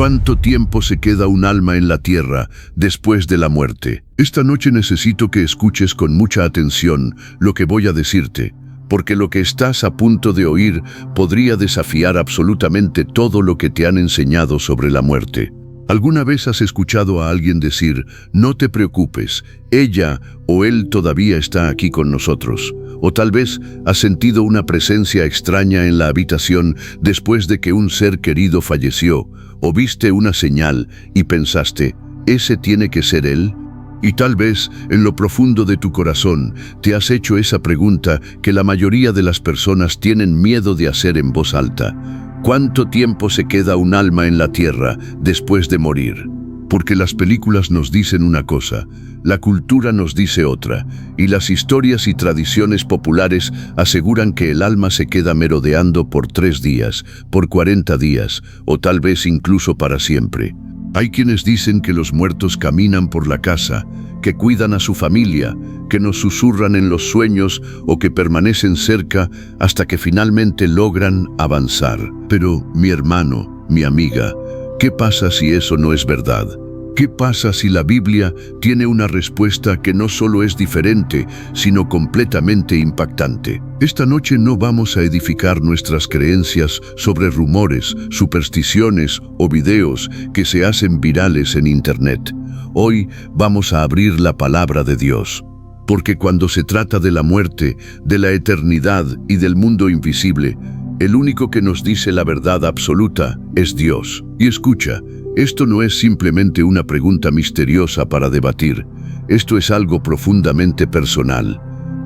¿Cuánto tiempo se queda un alma en la tierra después de la muerte? Esta noche necesito que escuches con mucha atención lo que voy a decirte, porque lo que estás a punto de oír podría desafiar absolutamente todo lo que te han enseñado sobre la muerte. ¿Alguna vez has escuchado a alguien decir, no te preocupes, ella o él todavía está aquí con nosotros? O tal vez has sentido una presencia extraña en la habitación después de que un ser querido falleció, o viste una señal y pensaste, ¿ese tiene que ser él? Y tal vez, en lo profundo de tu corazón, te has hecho esa pregunta que la mayoría de las personas tienen miedo de hacer en voz alta. ¿Cuánto tiempo se queda un alma en la tierra después de morir? Porque las películas nos dicen una cosa, la cultura nos dice otra, y las historias y tradiciones populares aseguran que el alma se queda merodeando por 3 días, por 40 días, o tal vez incluso para siempre. Hay quienes dicen que los muertos caminan por la casa, que cuidan a su familia, que nos susurran en los sueños o que permanecen cerca hasta que finalmente logran avanzar. Pero, mi hermano, mi amiga, ¿qué pasa si eso no es verdad? ¿Qué pasa si la Biblia tiene una respuesta que no solo es diferente, sino completamente impactante? Esta noche no vamos a edificar nuestras creencias sobre rumores, supersticiones o videos que se hacen virales en Internet. Hoy vamos a abrir la palabra de Dios. Porque cuando se trata de la muerte, de la eternidad y del mundo invisible, el único que nos dice la verdad absoluta es Dios. Y escucha, esto no es simplemente una pregunta misteriosa para debatir. Esto es algo profundamente personal.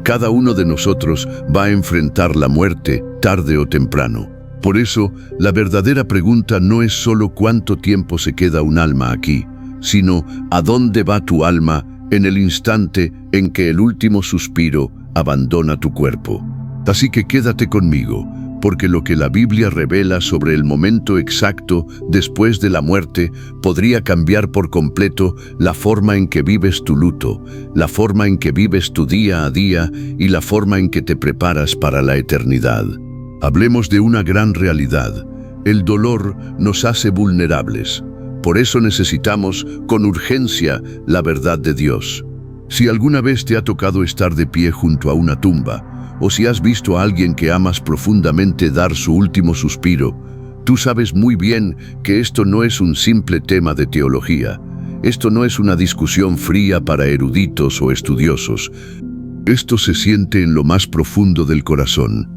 Cada uno de nosotros va a enfrentar la muerte tarde o temprano. Por eso, la verdadera pregunta no es solo cuánto tiempo se queda un alma aquí, sino ¿a dónde va tu alma en el instante en que el último suspiro abandona tu cuerpo? Así que quédate conmigo, porque lo que la Biblia revela sobre el momento exacto después de la muerte podría cambiar por completo la forma en que vives tu luto, la forma en que vives tu día a día y la forma en que te preparas para la eternidad. Hablemos de una gran realidad. El dolor nos hace vulnerables. Por eso necesitamos, con urgencia, la verdad de Dios. Si alguna vez te ha tocado estar de pie junto a una tumba, o si has visto a alguien que amas profundamente dar su último suspiro, tú sabes muy bien que esto no es un simple tema de teología. Esto no es una discusión fría para eruditos o estudiosos. Esto se siente en lo más profundo del corazón.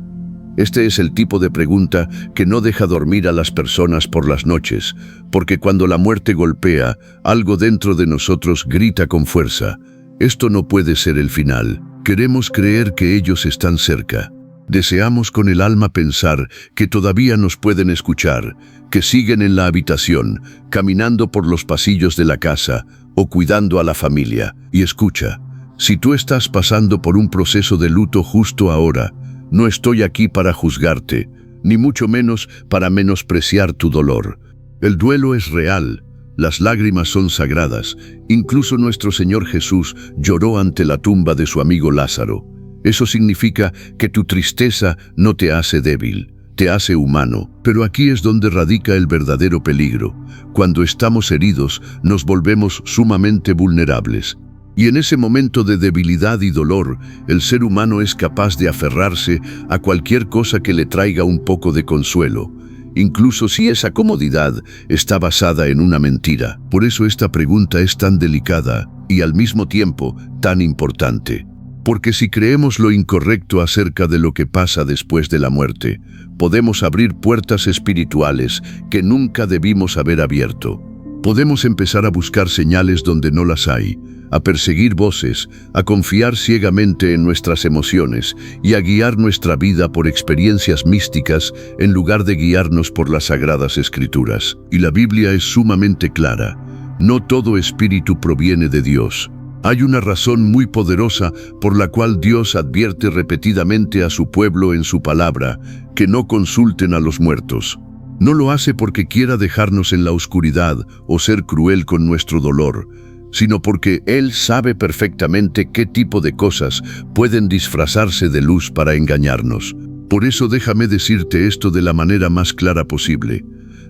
Este es el tipo de pregunta que no deja dormir a las personas por las noches, porque cuando la muerte golpea, algo dentro de nosotros grita con fuerza. Esto no puede ser el final. Queremos creer que ellos están cerca. Deseamos con el alma pensar que todavía nos pueden escuchar, que siguen en la habitación, caminando por los pasillos de la casa o cuidando a la familia. Y escucha, si tú estás pasando por un proceso de luto justo ahora, no estoy aquí para juzgarte, ni mucho menos para menospreciar tu dolor. El duelo es real. Las lágrimas son sagradas. Incluso nuestro Señor Jesús lloró ante la tumba de su amigo Lázaro. Eso significa que tu tristeza no te hace débil, te hace humano. Pero aquí es donde radica el verdadero peligro. Cuando estamos heridos, nos volvemos sumamente vulnerables. Y en ese momento de debilidad y dolor, el ser humano es capaz de aferrarse a cualquier cosa que le traiga un poco de consuelo, incluso si esa comodidad está basada en una mentira. Por eso esta pregunta es tan delicada y al mismo tiempo tan importante. Porque si creemos lo incorrecto acerca de lo que pasa después de la muerte, podemos abrir puertas espirituales que nunca debimos haber abierto. Podemos empezar a buscar señales donde no las hay, a perseguir voces, a confiar ciegamente en nuestras emociones y a guiar nuestra vida por experiencias místicas en lugar de guiarnos por las Sagradas Escrituras. Y la Biblia es sumamente clara. No todo espíritu proviene de Dios. Hay una razón muy poderosa por la cual Dios advierte repetidamente a su pueblo en su palabra que no consulten a los muertos. No lo hace porque quiera dejarnos en la oscuridad o ser cruel con nuestro dolor, sino porque Él sabe perfectamente qué tipo de cosas pueden disfrazarse de luz para engañarnos. Por eso déjame decirte esto de la manera más clara posible.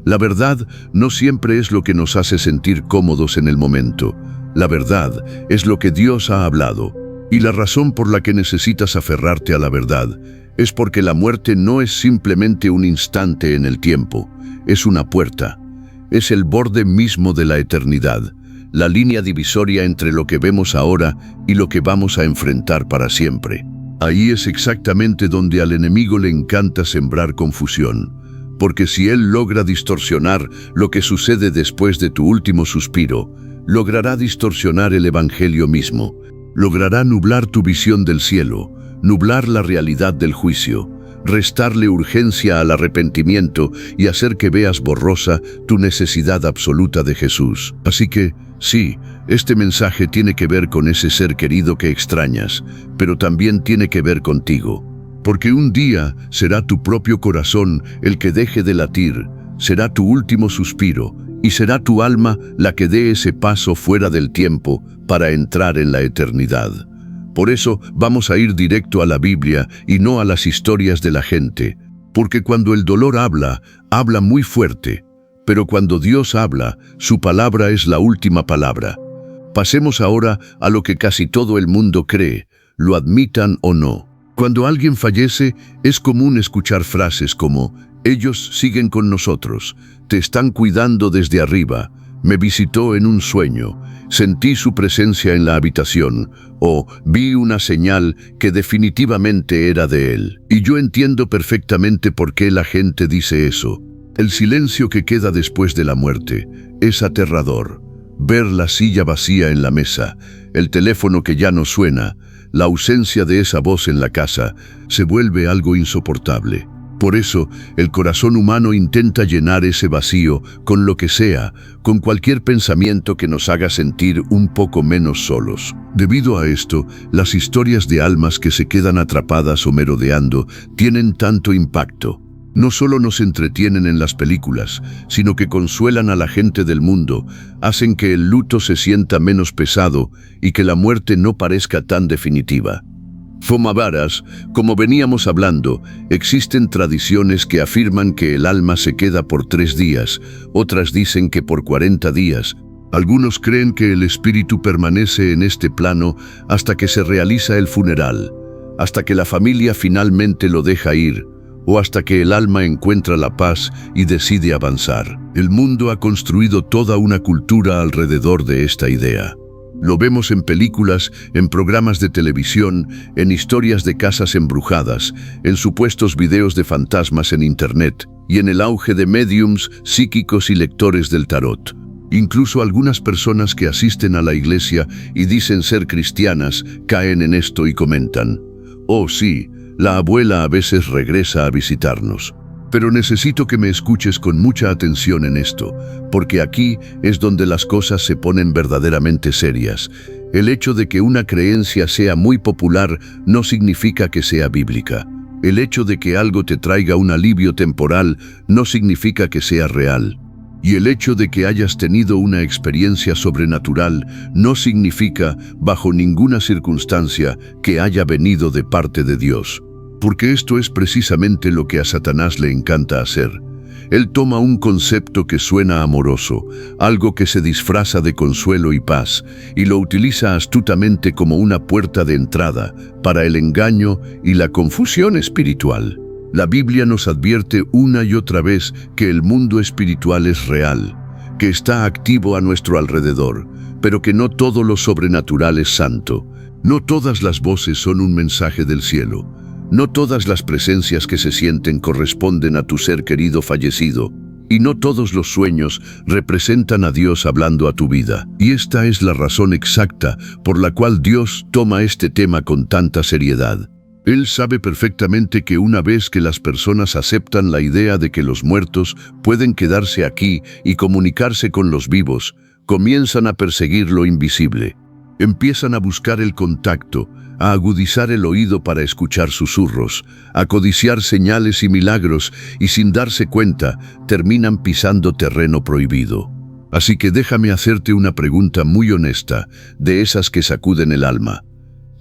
La verdad no siempre es lo que nos hace sentir cómodos en el momento. La verdad es lo que Dios ha hablado. Y la razón por la que necesitas aferrarte a la verdad es porque la muerte no es simplemente un instante en el tiempo, es una puerta. Es el borde mismo de la eternidad, la línea divisoria entre lo que vemos ahora y lo que vamos a enfrentar para siempre. Ahí es exactamente donde al enemigo le encanta sembrar confusión, porque si él logra distorsionar lo que sucede después de tu último suspiro, logrará distorsionar el evangelio mismo, logrará nublar tu visión del cielo, nublar la realidad del juicio, restarle urgencia al arrepentimiento y hacer que veas borrosa tu necesidad absoluta de Jesús. Así que, sí, este mensaje tiene que ver con ese ser querido que extrañas, pero también tiene que ver contigo. Porque un día será tu propio corazón el que deje de latir, será tu último suspiro, y será tu alma la que dé ese paso fuera del tiempo para entrar en la eternidad. Por eso vamos a ir directo a la Biblia y no a las historias de la gente, porque cuando el dolor habla, habla muy fuerte, pero cuando Dios habla, su palabra es la última palabra. Pasemos ahora a lo que casi todo el mundo cree, lo admitan o no. Cuando alguien fallece, es común escuchar frases como: ellos siguen con nosotros, te están cuidando desde arriba, me visitó en un sueño, sentí su presencia en la habitación, o vi una señal que definitivamente era de él. Y yo entiendo perfectamente por qué la gente dice eso. El silencio que queda después de la muerte es aterrador. Ver la silla vacía en la mesa, el teléfono que ya no suena, la ausencia de esa voz en la casa, se vuelve algo insoportable. Por eso, el corazón humano intenta llenar ese vacío con lo que sea, con cualquier pensamiento que nos haga sentir un poco menos solos. Debido a esto, las historias de almas que se quedan atrapadas o merodeando tienen tanto impacto. No solo nos entretienen en las películas, sino que consuelan a la gente del mundo, hacen que el luto se sienta menos pesado y que la muerte no parezca tan definitiva. Fomavaras, como veníamos hablando, existen tradiciones que afirman que el alma se queda por 3 días, otras dicen que por 40 días. Algunos creen que el espíritu permanece en este plano hasta que se realiza el funeral, hasta que la familia finalmente lo deja ir, o hasta que el alma encuentra la paz y decide avanzar. El mundo ha construido toda una cultura alrededor de esta idea. Lo vemos en películas, en programas de televisión, en historias de casas embrujadas, en supuestos videos de fantasmas en internet y en el auge de médiums, psíquicos y lectores del tarot. Incluso algunas personas que asisten a la iglesia y dicen ser cristianas caen en esto y comentan: «Oh sí, la abuela a veces regresa a visitarnos». Pero necesito que me escuches con mucha atención en esto, porque aquí es donde las cosas se ponen verdaderamente serias. El hecho de que una creencia sea muy popular no significa que sea bíblica. El hecho de que algo te traiga un alivio temporal no significa que sea real. Y el hecho de que hayas tenido una experiencia sobrenatural no significa, bajo ninguna circunstancia, que haya venido de parte de Dios. Porque esto es precisamente lo que a Satanás le encanta hacer. Él toma un concepto que suena amoroso, algo que se disfraza de consuelo y paz, y lo utiliza astutamente como una puerta de entrada para el engaño y la confusión espiritual. La Biblia nos advierte una y otra vez que el mundo espiritual es real, que está activo a nuestro alrededor, pero que no todo lo sobrenatural es santo. No todas las voces son un mensaje del cielo. No todas las presencias que se sienten corresponden a tu ser querido fallecido, y no todos los sueños representan a Dios hablando a tu vida. Y esta es la razón exacta por la cual Dios toma este tema con tanta seriedad. Él sabe perfectamente que una vez que las personas aceptan la idea de que los muertos pueden quedarse aquí y comunicarse con los vivos, comienzan a perseguir lo invisible. Empiezan a buscar el contacto, a agudizar el oído para escuchar susurros, a codiciar señales y milagros, y sin darse cuenta, terminan pisando terreno prohibido. Así que déjame hacerte una pregunta muy honesta, de esas que sacuden el alma.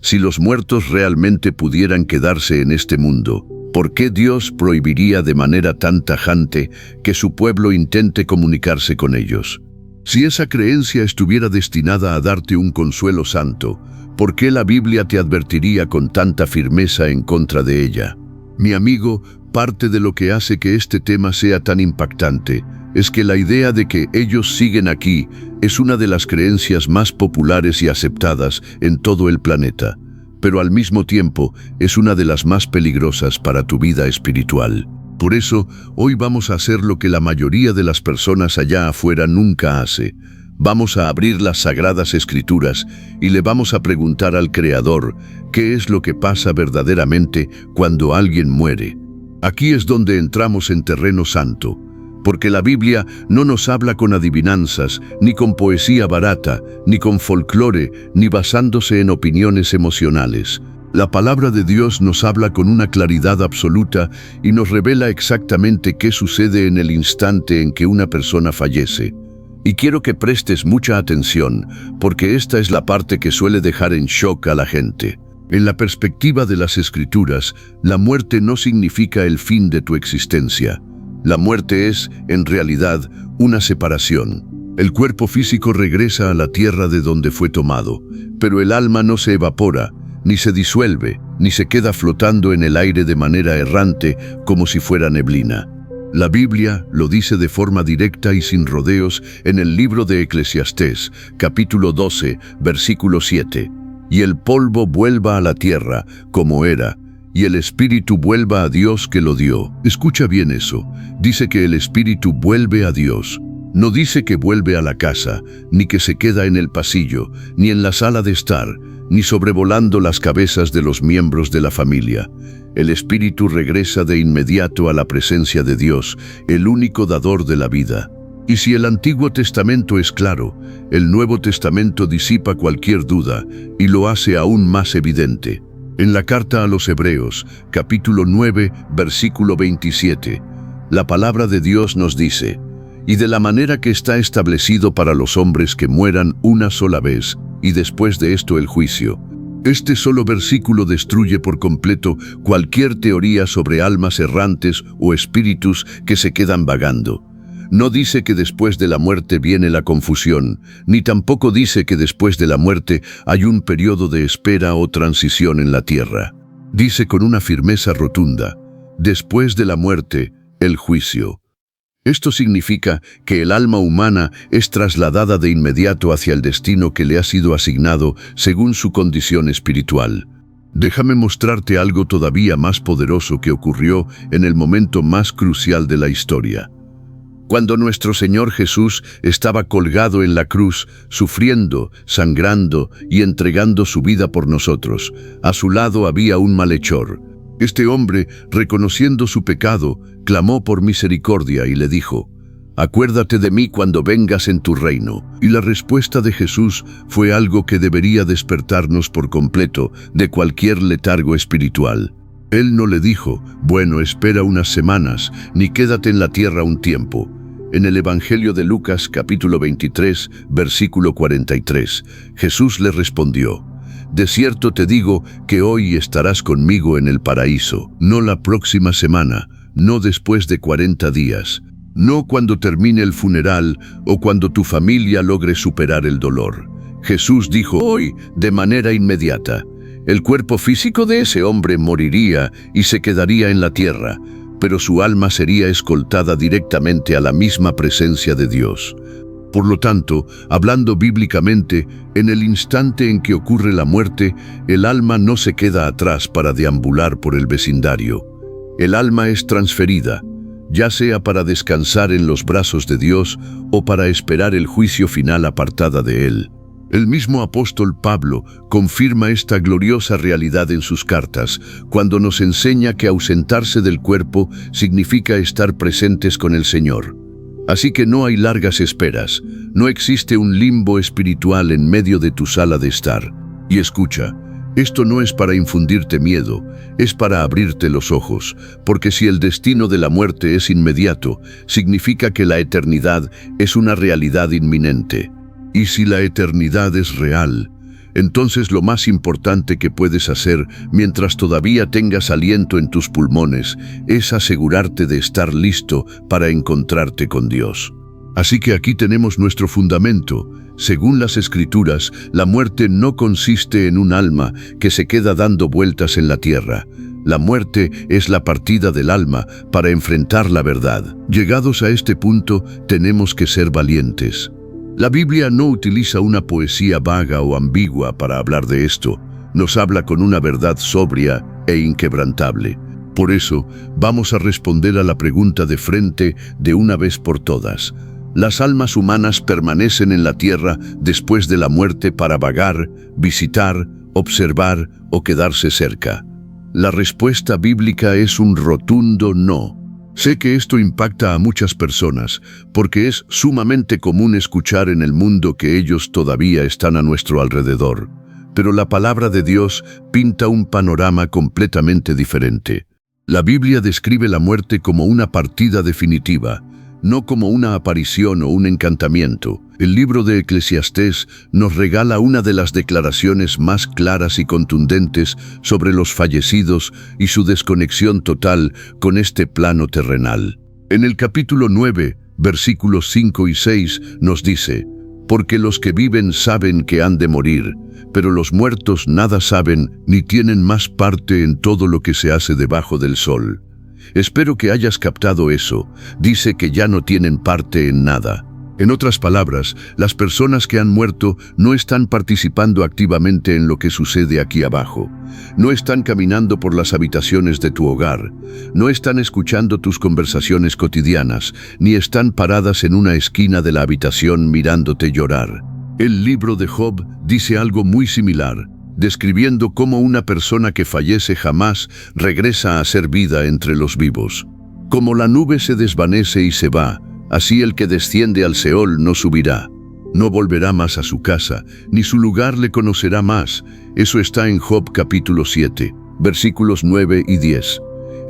Si los muertos realmente pudieran quedarse en este mundo, ¿Por qué Dios prohibiría de manera tan tajante que su pueblo intente comunicarse con ellos? Si esa creencia estuviera destinada a darte un consuelo santo, ¿por qué la Biblia te advertiría con tanta firmeza en contra de ella? Mi amigo, parte de lo que hace que este tema sea tan impactante es que la idea de que ellos siguen aquí es una de las creencias más populares y aceptadas en todo el planeta, pero al mismo tiempo es una de las más peligrosas para tu vida espiritual. Por eso, hoy vamos a hacer lo que la mayoría de las personas allá afuera nunca hace. Vamos a abrir las Sagradas Escrituras y le vamos a preguntar al Creador qué es lo que pasa verdaderamente cuando alguien muere. Aquí es donde entramos en terreno santo, porque la Biblia no nos habla con adivinanzas, ni con poesía barata, ni con folclore, ni basándose en opiniones emocionales. La palabra de Dios nos habla con una claridad absoluta y nos revela exactamente qué sucede en el instante en que una persona fallece. Y quiero que prestes mucha atención, porque esta es la parte que suele dejar en shock a la gente. En la perspectiva de las Escrituras, la muerte no significa el fin de tu existencia. La muerte es, en realidad, una separación. El cuerpo físico regresa a la tierra de donde fue tomado, pero el alma no se evapora, ni se disuelve, ni se queda flotando en el aire de manera errante como si fuera neblina. La Biblia lo dice de forma directa y sin rodeos en el libro de Eclesiastés, capítulo 12, versículo 7. Y el polvo vuelva a la tierra como era, y el espíritu vuelva a Dios que lo dio. Escucha bien eso. Dice que el espíritu vuelve a Dios. No dice que vuelve a la casa, ni que se queda en el pasillo, ni en la sala de estar, ni sobrevolando las cabezas de los miembros de la familia. El espíritu regresa de inmediato a la presencia de Dios, el único dador de la vida. Y si el Antiguo Testamento es claro, el Nuevo Testamento disipa cualquier duda y lo hace aún más evidente. En la carta a los Hebreos, capítulo 9, versículo 27, la palabra de Dios nos dice: «Y de la manera que está establecido para los hombres que mueran una sola vez, y después de esto el juicio». Este solo versículo destruye por completo cualquier teoría sobre almas errantes o espíritus que se quedan vagando. No dice que después de la muerte viene la confusión, ni tampoco dice que después de la muerte hay un periodo de espera o transición en la tierra. Dice con una firmeza rotunda: después de la muerte, el juicio. Esto significa que el alma humana es trasladada de inmediato hacia el destino que le ha sido asignado según su condición espiritual. Déjame mostrarte algo todavía más poderoso que ocurrió en el momento más crucial de la historia. Cuando nuestro Señor Jesús estaba colgado en la cruz, sufriendo, sangrando y entregando su vida por nosotros, a su lado había un malhechor. Este hombre, reconociendo su pecado, clamó por misericordia y le dijo: «Acuérdate de mí cuando vengas en tu reino». Y la respuesta de Jesús fue algo que debería despertarnos por completo de cualquier letargo espiritual. Él no le dijo: «Bueno, espera unas semanas, ni quédate en la tierra un tiempo». En el Evangelio de Lucas, capítulo 23, versículo 43, Jesús le respondió: «De cierto te digo que hoy estarás conmigo en el paraíso, no la próxima semana, no después de 40 días, no cuando termine el funeral o cuando tu familia logre superar el dolor». Jesús dijo hoy de manera inmediata. El cuerpo físico de ese hombre moriría y se quedaría en la tierra, pero su alma sería escoltada directamente a la misma presencia de Dios. Por lo tanto, hablando bíblicamente, en el instante en que ocurre la muerte, el alma no se queda atrás para deambular por el vecindario. El alma es transferida, ya sea para descansar en los brazos de Dios o para esperar el juicio final apartada de Él. El mismo apóstol Pablo confirma esta gloriosa realidad en sus cartas, cuando nos enseña que ausentarse del cuerpo significa estar presentes con el Señor. Así que no hay largas esperas, no existe un limbo espiritual en medio de tu sala de estar. Y escucha, esto no es para infundirte miedo, es para abrirte los ojos, porque si el destino de la muerte es inmediato, significa que la eternidad es una realidad inminente. Y si la eternidad es real, Entonces lo más importante que puedes hacer mientras todavía tengas aliento en tus pulmones es asegurarte de estar listo para encontrarte con Dios. Así que aquí tenemos nuestro fundamento. Según las Escrituras, la muerte no consiste en un alma que se queda dando vueltas en la tierra. La muerte es la partida del alma para enfrentar la verdad. Llegados a este punto, tenemos que ser valientes. La Biblia no utiliza una poesía vaga o ambigua para hablar de esto. Nos habla con una verdad sobria e inquebrantable. Por eso, vamos a responder a la pregunta de frente de una vez por todas. ¿Las almas humanas permanecen en la tierra después de la muerte para vagar, visitar, observar o quedarse cerca? La respuesta bíblica es un rotundo no. Sé que esto impacta a muchas personas, porque es sumamente común escuchar en el mundo que ellos todavía están a nuestro alrededor. Pero la palabra de Dios pinta un panorama completamente diferente. La Biblia describe la muerte como una partida definitiva, no como una aparición o un encantamiento. El libro de Eclesiastés nos regala una de las declaraciones más claras y contundentes sobre los fallecidos y su desconexión total con este plano terrenal. En el capítulo 9, versículos 5 y 6, nos dice: «Porque los que viven saben que han de morir, pero los muertos nada saben ni tienen más parte en todo lo que se hace debajo del sol». Espero que hayas captado eso. Dice que ya no tienen parte en nada. En otras palabras, las personas que han muerto no están participando activamente en lo que sucede aquí abajo. No están caminando por las habitaciones de tu hogar. No están escuchando tus conversaciones cotidianas, ni están paradas en una esquina de la habitación mirándote llorar. El libro de Job dice algo muy similar, describiendo cómo una persona que fallece jamás regresa a ser vida entre los vivos. Como la nube se desvanece y se va, así el que desciende al Seol no subirá. No volverá más a su casa, ni su lugar le conocerá más. Eso está en Job capítulo 7, versículos 9 y 10.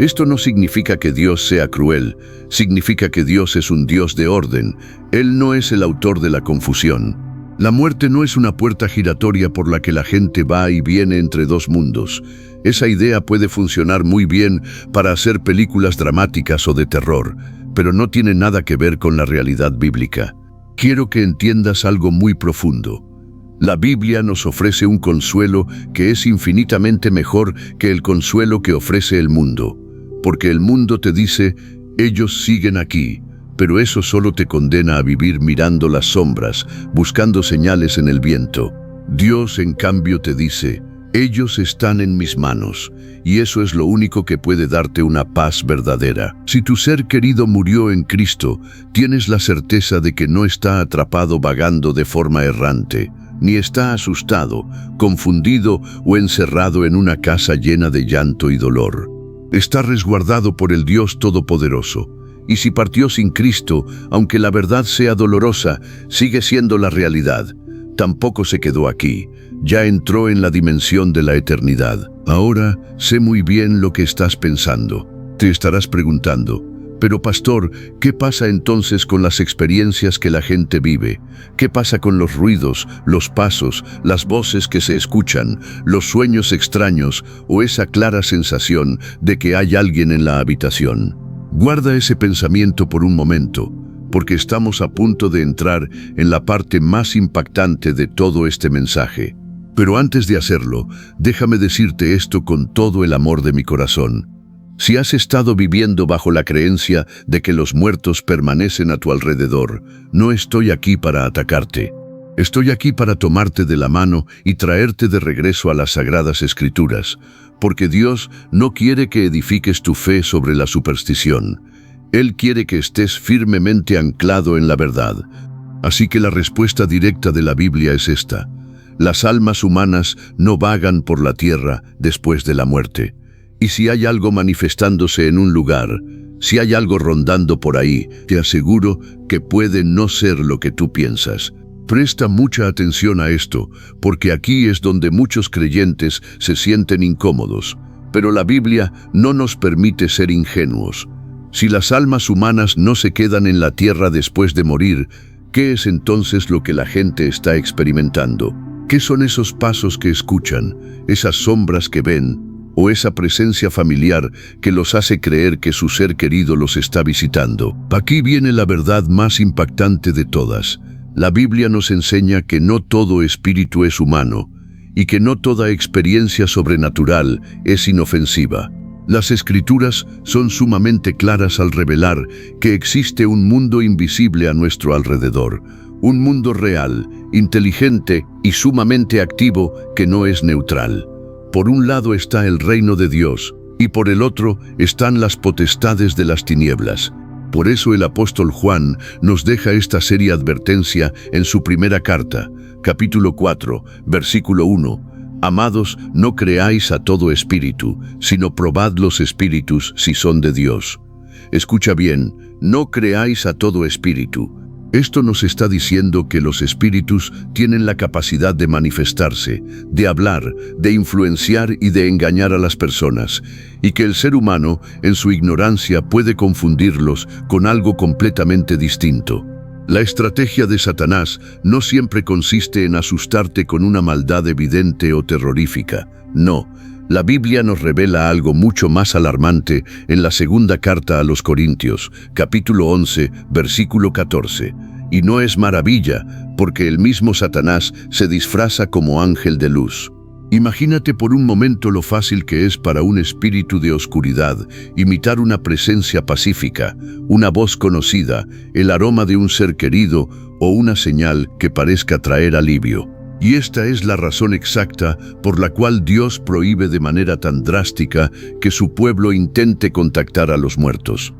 Esto no significa que Dios sea cruel, significa que Dios es un Dios de orden. Él no es el autor de la confusión. La muerte no es una puerta giratoria por la que la gente va y viene entre dos mundos. Esa idea puede funcionar muy bien para hacer películas dramáticas o de terror, pero no tiene nada que ver con la realidad bíblica. Quiero que entiendas algo muy profundo. La Biblia nos ofrece un consuelo que es infinitamente mejor que el consuelo que ofrece el mundo, porque el mundo te dice: ellos siguen aquí. Pero eso solo te condena a vivir mirando las sombras, buscando señales en el viento. Dios, en cambio, te dice: ellos están en mis manos, y eso es lo único que puede darte una paz verdadera. Si tu ser querido murió en Cristo, tienes la certeza de que no está atrapado vagando de forma errante, ni está asustado, confundido o encerrado en una casa llena de llanto y dolor. Está resguardado por el Dios Todopoderoso. Y si partió sin Cristo, aunque la verdad sea dolorosa, sigue siendo la realidad. Tampoco se quedó aquí, ya entró en la dimensión de la eternidad. Ahora sé muy bien lo que estás pensando. Te estarás preguntando: pero pastor, ¿qué pasa entonces con las experiencias que la gente vive? ¿Qué pasa con los ruidos, los pasos, las voces que se escuchan, los sueños extraños o esa clara sensación de que hay alguien en la habitación? Guarda ese pensamiento por un momento, porque estamos a punto de entrar en la parte más impactante de todo este mensaje. Pero antes de hacerlo, déjame decirte esto con todo el amor de mi corazón. Si has estado viviendo bajo la creencia de que los muertos permanecen a tu alrededor, no estoy aquí para atacarte. Estoy aquí para tomarte de la mano y traerte de regreso a las Sagradas Escrituras, porque Dios no quiere que edifiques tu fe sobre la superstición. Él quiere que estés firmemente anclado en la verdad. Así que la respuesta directa de la Biblia es esta: las almas humanas no vagan por la tierra después de la muerte. Y si hay algo manifestándose en un lugar, si hay algo rondando por ahí, te aseguro que puede no ser lo que tú piensas. Presta mucha atención a esto, porque aquí es donde muchos creyentes se sienten incómodos. Pero la Biblia no nos permite ser ingenuos. Si las almas humanas no se quedan en la tierra después de morir, ¿qué es entonces lo que la gente está experimentando? ¿Qué son esos pasos que escuchan, esas sombras que ven, o esa presencia familiar que los hace creer que su ser querido los está visitando? Aquí viene la verdad más impactante de todas. La Biblia nos enseña que no todo espíritu es humano y que no toda experiencia sobrenatural es inofensiva. Las Escrituras son sumamente claras al revelar que existe un mundo invisible a nuestro alrededor, un mundo real, inteligente y sumamente activo que no es neutral. Por un lado está el reino de Dios y por el otro están las potestades de las tinieblas. Por eso el apóstol Juan nos deja esta seria advertencia en su primera carta, capítulo 4, versículo 1. Amados, no creáis a todo espíritu, sino probad los espíritus si son de Dios. Escucha bien, no creáis a todo espíritu. Esto nos está diciendo que los espíritus tienen la capacidad de manifestarse, de hablar, de influenciar y de engañar a las personas, y que el ser humano, en su ignorancia, puede confundirlos con algo completamente distinto. La estrategia de Satanás no siempre consiste en asustarte con una maldad evidente o terrorífica. No, la Biblia nos revela algo mucho más alarmante en la segunda carta a los Corintios, capítulo 11, versículo 14. Y no es maravilla, porque el mismo Satanás se disfraza como ángel de luz. Imagínate por un momento lo fácil que es para un espíritu de oscuridad imitar una presencia pacífica, una voz conocida, el aroma de un ser querido o una señal que parezca traer alivio. Y esta es la razón exacta por la cual Dios prohíbe de manera tan drástica que su pueblo intente contactar a los muertos.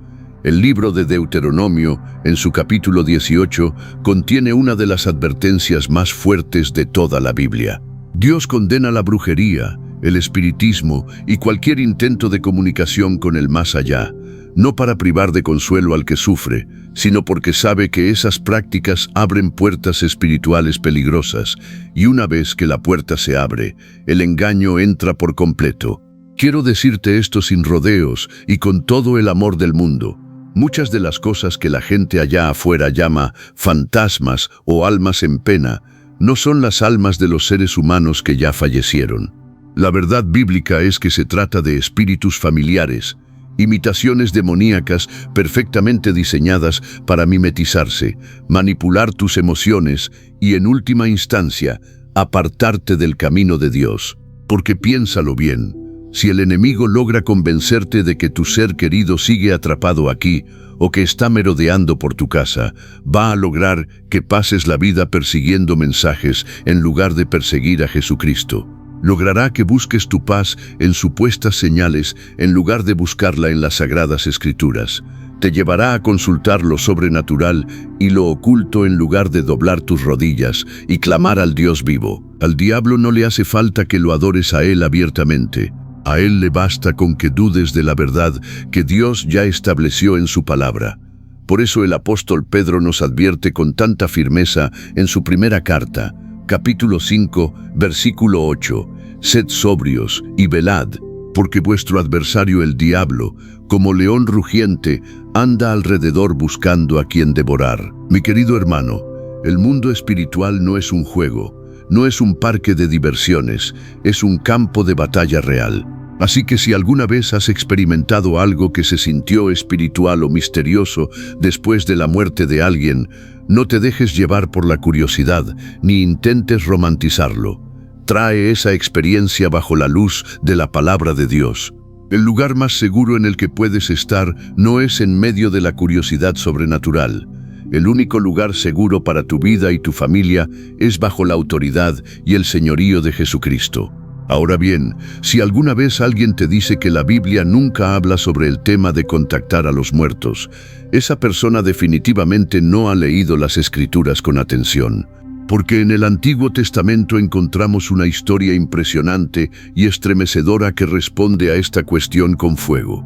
El libro de Deuteronomio, en su capítulo 18, contiene una de las advertencias más fuertes de toda la Biblia. Dios condena la brujería, el espiritismo y cualquier intento de comunicación con el más allá, no para privar de consuelo al que sufre, sino porque sabe que esas prácticas abren puertas espirituales peligrosas, y una vez que la puerta se abre, el engaño entra por completo. Quiero decirte esto sin rodeos y con todo el amor del mundo. Muchas de las cosas que la gente allá afuera llama fantasmas o almas en pena, no son las almas de los seres humanos que ya fallecieron. La verdad bíblica es que se trata de espíritus familiares, imitaciones demoníacas perfectamente diseñadas para mimetizarse, manipular tus emociones y, en última instancia, apartarte del camino de Dios. Porque piénsalo bien, si el enemigo logra convencerte de que tu ser querido sigue atrapado aquí o que está merodeando por tu casa, va a lograr que pases la vida persiguiendo mensajes en lugar de perseguir a Jesucristo. Logrará que busques tu paz en supuestas señales en lugar de buscarla en las Sagradas Escrituras. Te llevará a consultar lo sobrenatural y lo oculto en lugar de doblar tus rodillas y clamar al Dios vivo. Al diablo no le hace falta que lo adores a él abiertamente. A él le basta con que dudes de la verdad que Dios ya estableció en su palabra. Por eso el apóstol Pedro nos advierte con tanta firmeza en su primera carta, capítulo 5, versículo 8, «Sed sobrios y velad, porque vuestro adversario el diablo, como león rugiente, anda alrededor buscando a quien devorar». Mi querido hermano, el mundo espiritual no es un juego, no es un parque de diversiones, es un campo de batalla real. Así que si alguna vez has experimentado algo que se sintió espiritual o misterioso después de la muerte de alguien, no te dejes llevar por la curiosidad, ni intentes romantizarlo. Trae esa experiencia bajo la luz de la palabra de Dios. El lugar más seguro en el que puedes estar no es en medio de la curiosidad sobrenatural. El único lugar seguro para tu vida y tu familia es bajo la autoridad y el señorío de Jesucristo. Ahora bien, si alguna vez alguien te dice que la Biblia nunca habla sobre el tema de contactar a los muertos, esa persona definitivamente no ha leído las Escrituras con atención. Porque en el Antiguo Testamento encontramos una historia impresionante y estremecedora que responde a esta cuestión con fuego.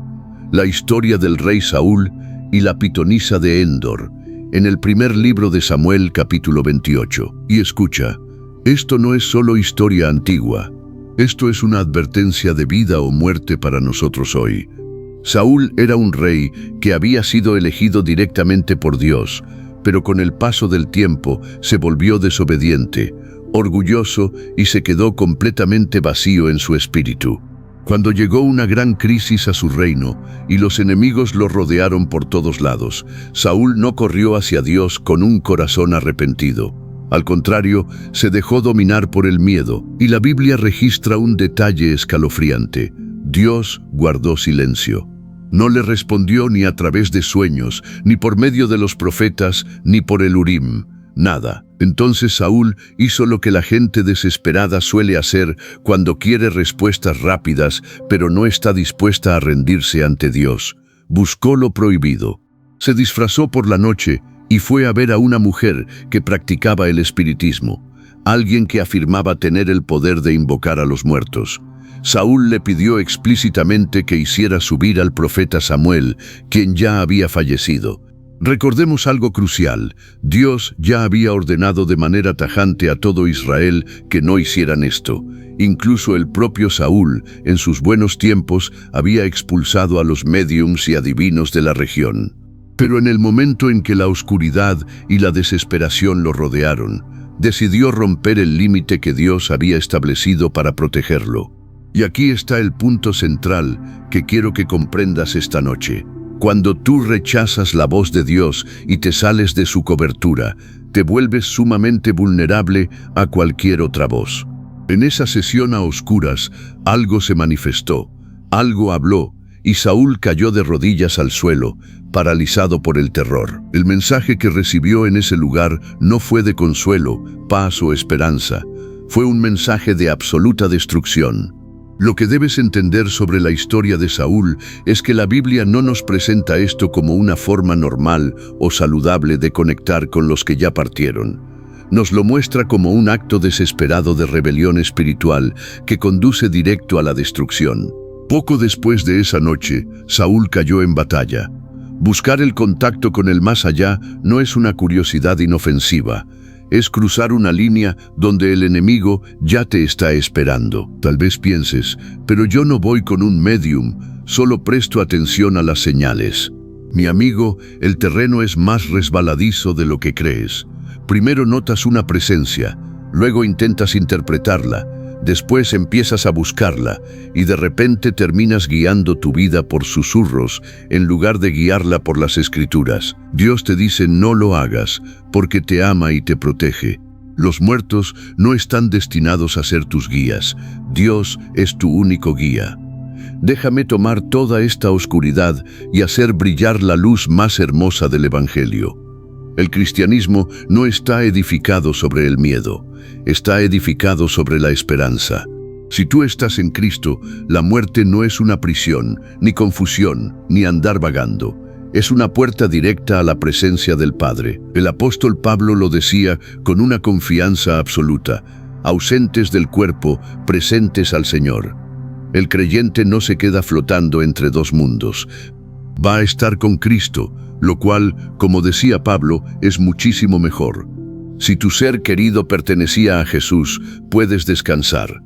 La historia del rey Saúl y la pitonisa de Endor, en el primer libro de Samuel, capítulo 28. Y escucha, esto no es solo historia antigua. Esto es una advertencia de vida o muerte para nosotros hoy. Saúl era un rey que había sido elegido directamente por Dios, pero con el paso del tiempo se volvió desobediente, orgulloso y se quedó completamente vacío en su espíritu. Cuando llegó una gran crisis a su reino y los enemigos lo rodearon por todos lados, Saúl no corrió hacia Dios con un corazón arrepentido. Al contrario, se dejó dominar por el miedo, y la Biblia registra un detalle escalofriante. Dios guardó silencio. No le respondió ni a través de sueños, ni por medio de los profetas, ni por el Urim. Nada. Entonces Saúl hizo lo que la gente desesperada suele hacer cuando quiere respuestas rápidas, pero no está dispuesta a rendirse ante Dios. Buscó lo prohibido. Se disfrazó por la noche y fue a ver a una mujer que practicaba el espiritismo, alguien que afirmaba tener el poder de invocar a los muertos. Saúl le pidió explícitamente que hiciera subir al profeta Samuel, quien ya había fallecido. Recordemos algo crucial: Dios ya había ordenado de manera tajante a todo Israel que no hicieran esto. Incluso el propio Saúl, en sus buenos tiempos, había expulsado a los médiums y adivinos de la región. Pero en el momento en que la oscuridad y la desesperación lo rodearon, decidió romper el límite que Dios había establecido para protegerlo. Y aquí está el punto central que quiero que comprendas esta noche. Cuando tú rechazas la voz de Dios y te sales de su cobertura, te vuelves sumamente vulnerable a cualquier otra voz. En esa sesión a oscuras, algo se manifestó, algo habló, y Saúl cayó de rodillas al suelo, paralizado por el terror. El mensaje que recibió en ese lugar no fue de consuelo, paz o esperanza. Fue un mensaje de absoluta destrucción. Lo que debes entender sobre la historia de Saúl es que la Biblia no nos presenta esto como una forma normal o saludable de conectar con los que ya partieron. Nos lo muestra como un acto desesperado de rebelión espiritual que conduce directo a la destrucción. Poco después de esa noche, Saúl cayó en batalla. Buscar el contacto con el más allá no es una curiosidad inofensiva. Es cruzar una línea donde el enemigo ya te está esperando. Tal vez pienses, pero yo no voy con un medium, solo presto atención a las señales. Mi amigo, el terreno es más resbaladizo de lo que crees. Primero notas una presencia, luego intentas interpretarla, después empiezas a buscarla y de repente terminas guiando tu vida por susurros en lugar de guiarla por las Escrituras. Dios te dice no lo hagas porque te ama y te protege. Los muertos no están destinados a ser tus guías. Dios es tu único guía. Déjame tomar toda esta oscuridad y hacer brillar la luz más hermosa del Evangelio. El cristianismo no está edificado sobre el miedo, está edificado sobre la esperanza. Si tú estás en Cristo, la muerte no es una prisión, ni confusión, ni andar vagando. Es una puerta directa a la presencia del Padre. El apóstol Pablo lo decía con una confianza absoluta: ausentes del cuerpo, presentes al Señor. El creyente no se queda flotando entre dos mundos. Va a estar con Cristo, lo cual, como decía Pablo, es muchísimo mejor. Si tu ser querido pertenecía a Jesús, puedes descansar.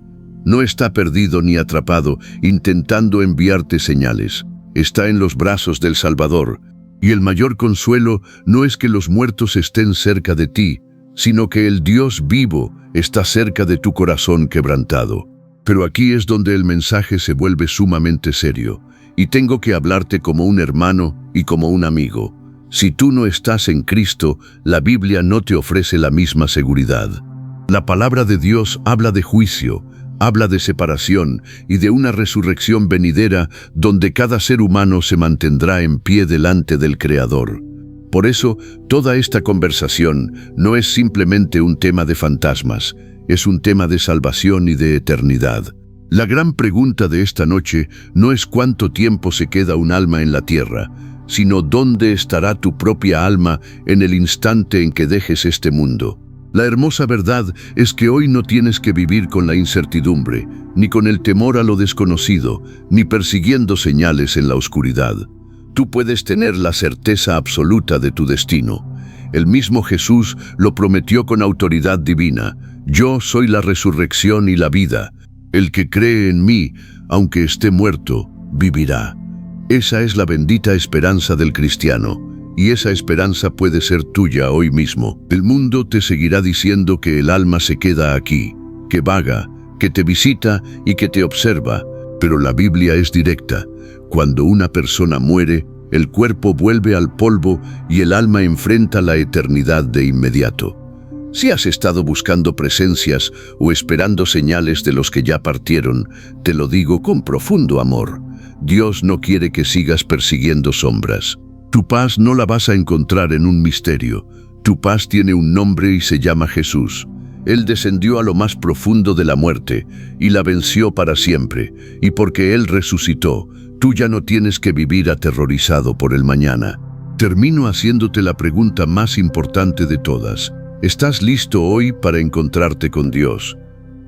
No está perdido ni atrapado, intentando enviarte señales. Está en los brazos del Salvador. Y el mayor consuelo no es que los muertos estén cerca de ti, sino que el Dios vivo está cerca de tu corazón quebrantado. Pero aquí es donde el mensaje se vuelve sumamente serio. Y tengo que hablarte como un hermano y como un amigo. Si tú no estás en Cristo, la Biblia no te ofrece la misma seguridad. La palabra de Dios habla de juicio, habla de separación y de una resurrección venidera donde cada ser humano se mantendrá en pie delante del Creador. Por eso, toda esta conversación no es simplemente un tema de fantasmas, es un tema de salvación y de eternidad. La gran pregunta de esta noche no es cuánto tiempo se queda un alma en la tierra, sino dónde estará tu propia alma en el instante en que dejes este mundo. La hermosa verdad es que hoy no tienes que vivir con la incertidumbre, ni con el temor a lo desconocido, ni persiguiendo señales en la oscuridad. Tú puedes tener la certeza absoluta de tu destino. El mismo Jesús lo prometió con autoridad divina: yo soy la resurrección y la vida. El que cree en mí, aunque esté muerto, vivirá. Esa es la bendita esperanza del cristiano. y esa esperanza puede ser tuya hoy mismo. El mundo te seguirá diciendo que el alma se queda aquí, que vaga, que te visita y que te observa, pero la Biblia es directa. Cuando una persona muere, el cuerpo vuelve al polvo y el alma enfrenta la eternidad de inmediato. Si has estado buscando presencias o esperando señales de los que ya partieron, te lo digo con profundo amor. Dios no quiere que sigas persiguiendo sombras. Tu paz no la vas a encontrar en un misterio. Tu paz tiene un nombre y se llama Jesús. Él descendió a lo más profundo de la muerte y la venció para siempre. Y porque Él resucitó, tú ya no tienes que vivir aterrorizado por el mañana. Termino haciéndote la pregunta más importante de todas. ¿Estás listo hoy para encontrarte con Dios?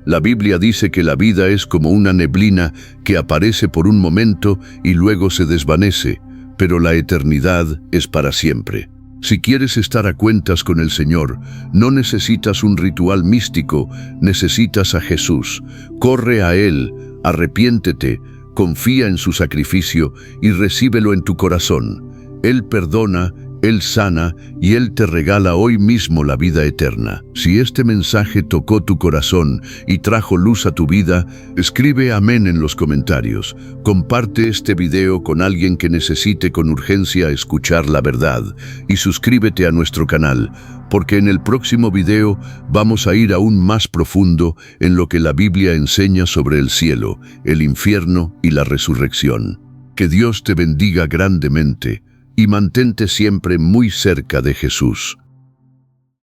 La Biblia dice que la vida es como una neblina que aparece por un momento y luego se desvanece, pero la eternidad es para siempre. Si quieres estar a cuentas con el Señor, no necesitas un ritual místico, necesitas a Jesús. Corre a Él, arrepiéntete, confía en su sacrificio y recíbelo en tu corazón. Él perdona, Él sana y Él te regala hoy mismo la vida eterna. Si este mensaje tocó tu corazón y trajo luz a tu vida, escribe amén en los comentarios. Comparte este video con alguien que necesite con urgencia escuchar la verdad y suscríbete a nuestro canal, porque en el próximo video vamos a ir aún más profundo en lo que la Biblia enseña sobre el cielo, el infierno y la resurrección. Que Dios te bendiga grandemente y mantente siempre muy cerca de Jesús.